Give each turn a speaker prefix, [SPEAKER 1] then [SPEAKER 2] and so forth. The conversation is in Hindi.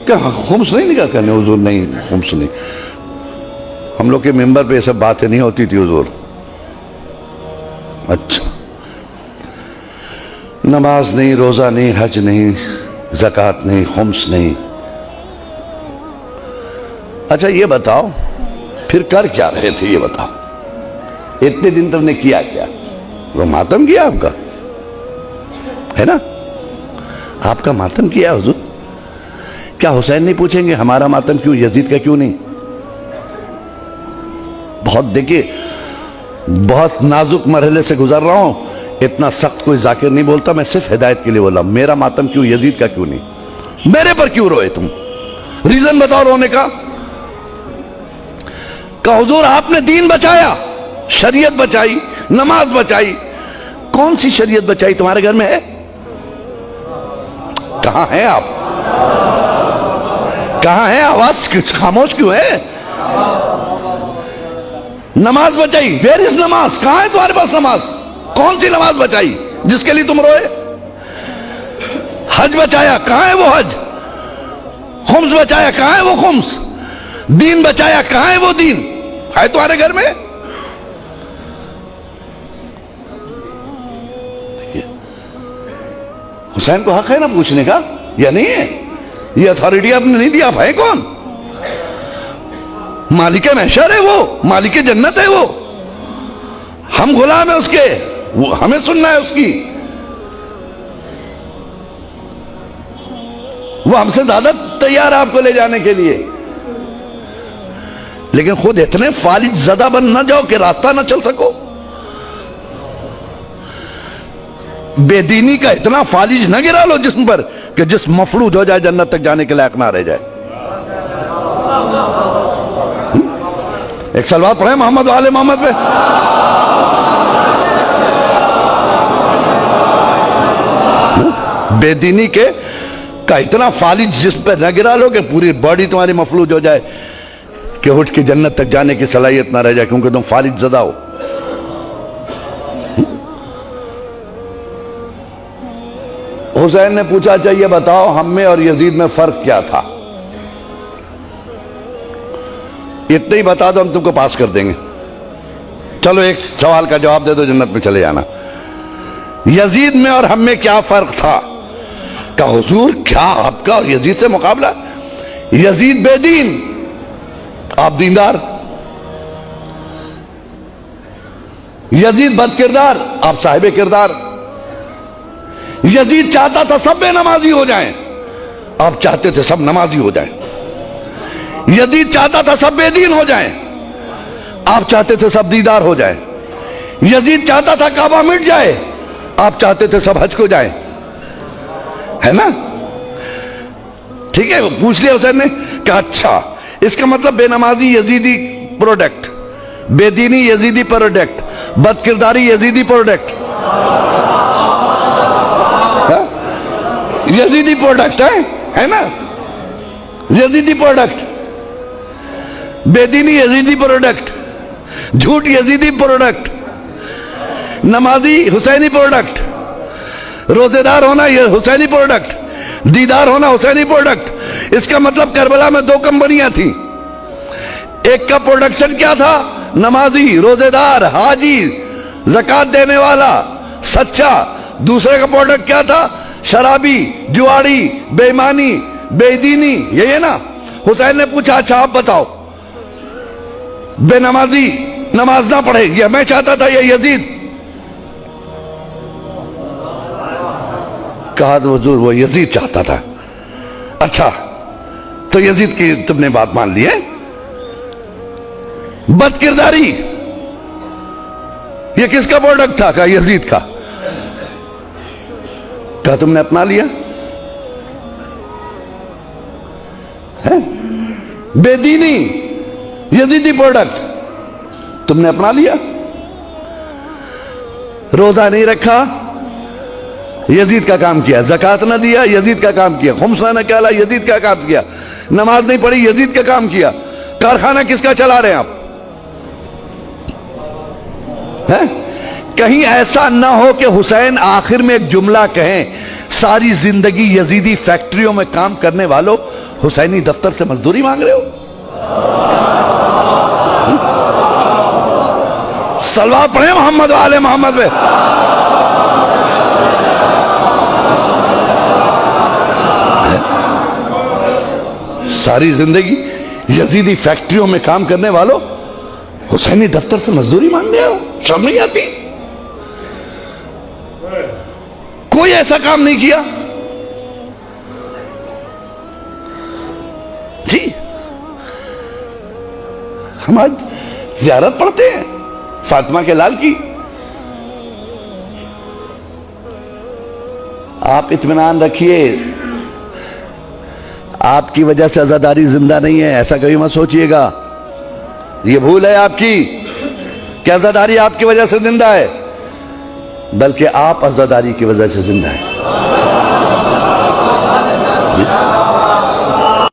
[SPEAKER 1] क्या खुम्स नहीं निकाह करने? हुजूर नहीं, खुम्स नहीं। हम लोग के मेंबर पे ये सब बातें नहीं होती थी हुजूर। अच्छा, नमाज नहीं, रोजा नहीं, हज नहीं, ज़कात नहीं, खुम्स नहीं। अच्छा ये बताओ फिर कर क्या रहे थे? ये बताओ, इतने दिन तुमने किया क्या? वो मातम किया आपका, है ना? आपका मातम किया हुजूर। क्या हुसैन नहीं पूछेंगे हमारा मातम क्यों, यजीद का क्यों नहीं? बहुत देखिए, बहुत नाजुक मरहले से गुजर रहा हूं, इतना सख्त कोई जाकिर नहीं बोलता, मैं सिर्फ हिदायत के लिए बोला। मेरा मातम क्यों, यजीद का क्यों नहीं? मेरे पर क्यों रोए तुम? रीजन बताओ रोने का। हुजूर आपने दीन बचाया, शरीयत बचाई, नमाज बचाई। कौन सी शरीयत बचाई तुम्हारे घर में है? कहां है आप? कहां है? आवाज खामोश क्यों है? नमाज बचाई, वेयर इज नमाज? कहां है तुम्हारे पास नमाज? कौन सी नमाज बचाई जिसके लिए तुम रोए? हज बचाया, कहां है वो हज? खुम्स बचाया, कहां है वो खुम्स? दीन बचाया, कहां है वो दीन? है तुम्हारे घर में? हुसैन को हक है ना पूछने का, या नहीं है? ये अथॉरिटी आपने नहीं दिया। आप है कौन? मालिक महशर है वो, मालिक जन्नत है वो। हम गुलाम है उसके, वो हमें सुनना है उसकी। वो हमसे ज्यादा तैयार है आपको ले जाने के लिए, लेकिन खुद इतने फालिज ज़दा बन ना जाओ कि रास्ता ना चल सको। बेदीनी का इतना फालिज ना गिरा लो जिस्म पर कि जिस मफलूज हो जाए, जन्नत तक जाने के लायक ना रह जाए। एक सलवार पढ़े मोहम्मद वाले मोहम्मद पे। बेदीनी के का इतना फालिज जिस्म पे न गिरा लो कि पूरी बॉडी तुम्हारी मफलूज हो जाए कि उठ के जन्नत तक जाने की सलाहियत ना रह जाए, क्योंकि तुम फालिज ज़दा हो। हुसैन ने पूछा, चाहिए बताओ हम में और यजीद में फर्क क्या था? इतना ही बता दो, हम तुमको पास कर देंगे। चलो एक सवाल का जवाब दे दो, जन्नत में चले जाना। यजीद में और हम में क्या फर्क था? का हुजूर क्या आपका और यजीद से मुकाबला? यजीद बेदीन, आप दीनदार। यजीद बदकिरदार, आप साहिब किरदार। यजीद चाहता था सब बेनमाजी हो जाएं, आप चाहते थे सब नमाजी हो जाएं। यजीद चाहता था सब बेदीन हो जाएं, आप चाहते थे सब दीदार हो जाएं। यजीद चाहता था काबा मिट जाए, आप चाहते थे सब हज को जाएं, है ना? ठीक है, पूछ लिया हुसैन ने कि अच्छा इसका मतलब बेनमाजी यजीदी प्रोडक्ट, बेदीनी यजीदी प्रोडक्ट, बदकिरदारी यजीदी प्रोडक्ट, यजीदी प्रोडक्ट है ना? यजीदी प्रोडक्ट, बेदीनी यजीदी प्रोडक्ट, झूठ यजीदी प्रोडक्ट, नमाजी हुसैनी प्रोडक्ट, रोजेदार होना यह हुसैनी प्रोडक्ट, दीदार होना हुसैनी प्रोडक्ट। इसका मतलब करबला में दो कंपनियां थी, एक का प्रोडक्शन क्या था? नमाजी, रोजेदार, हाजी, ज़कात देने वाला, सच्चा। दूसरे का प्रोडक्ट क्या था? शराबी, जुआड़ी, बेईमानी, बेदीनी। यही है ना? हुसैन ने पूछा, अच्छा आप बताओ, बेनमाजी नमाज ना पढ़े, यह मैं चाहता था, यह यजीद। कहा तो हुजूर वो यजीद चाहता था। अच्छा तो यजीद की तुमने बात मान ली है। बदकिरदारी ये किसका प्रोडक्ट था? कहा यजीद का। कहा तुमने अपना लिया है? बेदीनी यजीदी प्रोडक्ट तुमने अपना लिया। रोजा नहीं रखा, यजीद का काम किया। ज़कात ना दिया, यजीद का काम किया। खुम्स ना निकाला, यजीद का काम किया। नमाज नहीं पढ़ी, यजीद का काम किया। कारखाना किसका चला रहे हैं आप? है? कहीं ऐसा ना हो कि हुसैन आखिर में एक जुमला कहें, सारी जिंदगी यजीदी फैक्ट्रियों में काम करने वालों हुसैनी दफ्तर से मजदूरी मांग रहे हो? सलवार पढ़े मोहम्मद वाले मोहम्मद पे। सारी जिंदगी यजीदी फैक्ट्रियों में काम करने वालों हुसैनी दफ्तर से मजदूरी मांग रहे हो? शर्म नहीं आती? कोई ऐसा काम नहीं किया जी। हम आज ज़ियारत पढ़ते हैं फातिमा के लाल की। आप इत्मीनान रखिए, आपकी वजह से आजादारी जिंदा नहीं है, ऐसा कभी मत सोचिएगा। ये भूल है आपकी कि आजादारी आपकी वजह से जिंदा है, बल्कि आप आजादारी की वजह से जिंदा है।